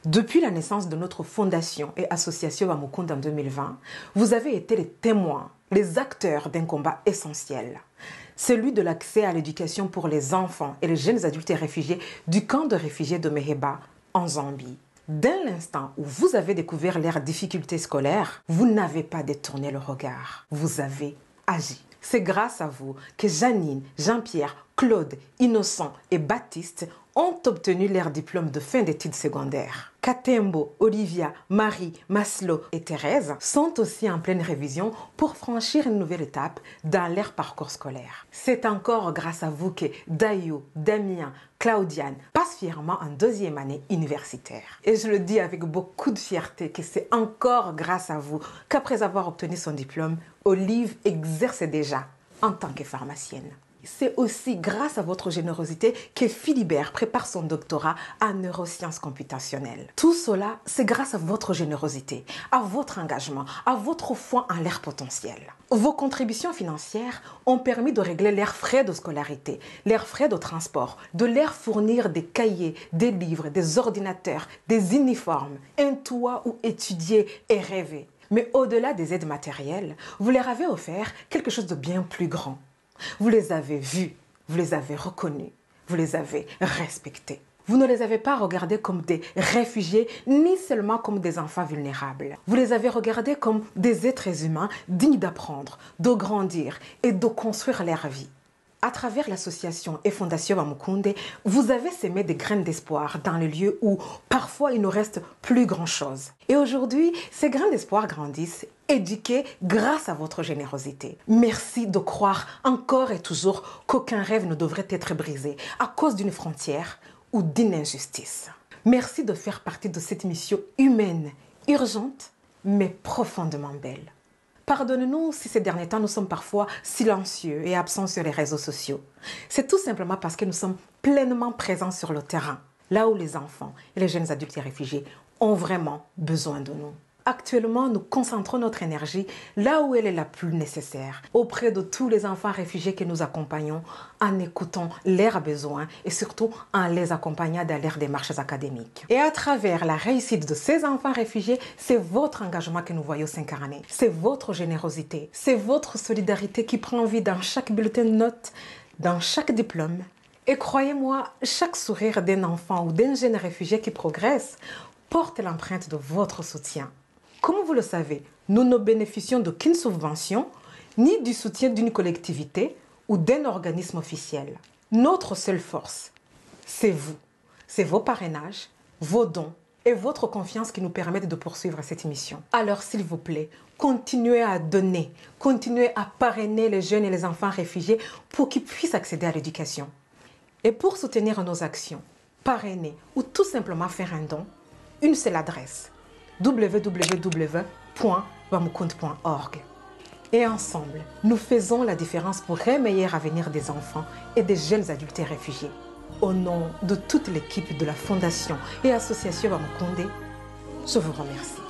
Depuis la naissance de notre fondation et association Bamukunda en 2020, vous avez été les témoins, les acteurs d'un combat essentiel. Celui de l'accès à l'éducation pour les enfants et les jeunes adultes réfugiés du camp de réfugiés de Meheba en Zambie. Dès l'instant où vous avez découvert leurs difficultés scolaires, vous n'avez pas détourné le regard. Vous avez agi. C'est grâce à vous que Janine, Jean-Pierre, Claude, Innocent et Baptiste ont obtenu leur diplôme de fin d'études secondaires. Katembo, Olivia, Marie, Maslow et Thérèse sont aussi en pleine révision pour franchir une nouvelle étape dans leur parcours scolaire. C'est encore grâce à vous que Dayo, Damien, Claudiane passent fièrement en deuxième année universitaire. Et je le dis avec beaucoup de fierté que c'est encore grâce à vous qu'après avoir obtenu son diplôme, Olive exerce déjà en tant que pharmacienne. C'est aussi grâce à votre générosité que Philibert prépare son doctorat en neurosciences computationnelles. Tout cela, c'est grâce à votre générosité, à votre engagement, à votre foi en leur potentiel. Vos contributions financières ont permis de régler leurs frais de scolarité, leurs frais de transport, de leur fournir des cahiers, des livres, des ordinateurs, des uniformes, un toit où étudier et rêver. Mais au-delà des aides matérielles, vous leur avez offert quelque chose de bien plus grand. Vous les avez vus, vous les avez reconnus, vous les avez respectés. Vous ne les avez pas regardés comme des réfugiés, ni seulement comme des enfants vulnérables. Vous les avez regardés comme des êtres humains dignes d'apprendre, de grandir et de construire leur vie. À travers l'association et Fondation Bamukunda, vous avez semé des graines d'espoir dans les lieux où parfois il ne reste plus grand-chose. Et aujourd'hui, ces graines d'espoir grandissent, éduquées grâce à votre générosité. Merci de croire encore et toujours qu'aucun rêve ne devrait être brisé à cause d'une frontière ou d'une injustice. Merci de faire partie de cette mission humaine, urgente, mais profondément belle. Pardonnez-nous si ces derniers temps nous sommes parfois silencieux et absents sur les réseaux sociaux. C'est tout simplement parce que nous sommes pleinement présents sur le terrain, là où les enfants et les jeunes adultes et réfugiés ont vraiment besoin de nous. Actuellement, nous concentrons notre énergie là où elle est la plus nécessaire, auprès de tous les enfants réfugiés que nous accompagnons en écoutant leurs besoins et surtout en les accompagnant dans leurs démarches académiques. Et à travers la réussite de ces enfants réfugiés, c'est votre engagement que nous voyons s'incarner. C'est votre générosité, c'est votre solidarité qui prend vie dans chaque bulletin de notes, dans chaque diplôme. Et croyez-moi, chaque sourire d'un enfant ou d'un jeune réfugié qui progresse porte l'empreinte de votre soutien. Comme vous le savez, nous ne bénéficions d'aucune subvention, ni du soutien d'une collectivité ou d'un organisme officiel. Notre seule force, c'est vous. C'est vos parrainages, vos dons et votre confiance qui nous permettent de poursuivre cette mission. Alors s'il vous plaît, continuez à donner, continuez à parrainer les jeunes et les enfants réfugiés pour qu'ils puissent accéder à l'éducation. Et pour soutenir nos actions, parrainer ou tout simplement faire un don, une seule adresse: www.bamukunda.org. Et ensemble, nous faisons la différence pour un meilleur avenir des enfants et des jeunes adultes réfugiés. Au nom de toute l'équipe de la Fondation et Association Bamukunda, je vous remercie.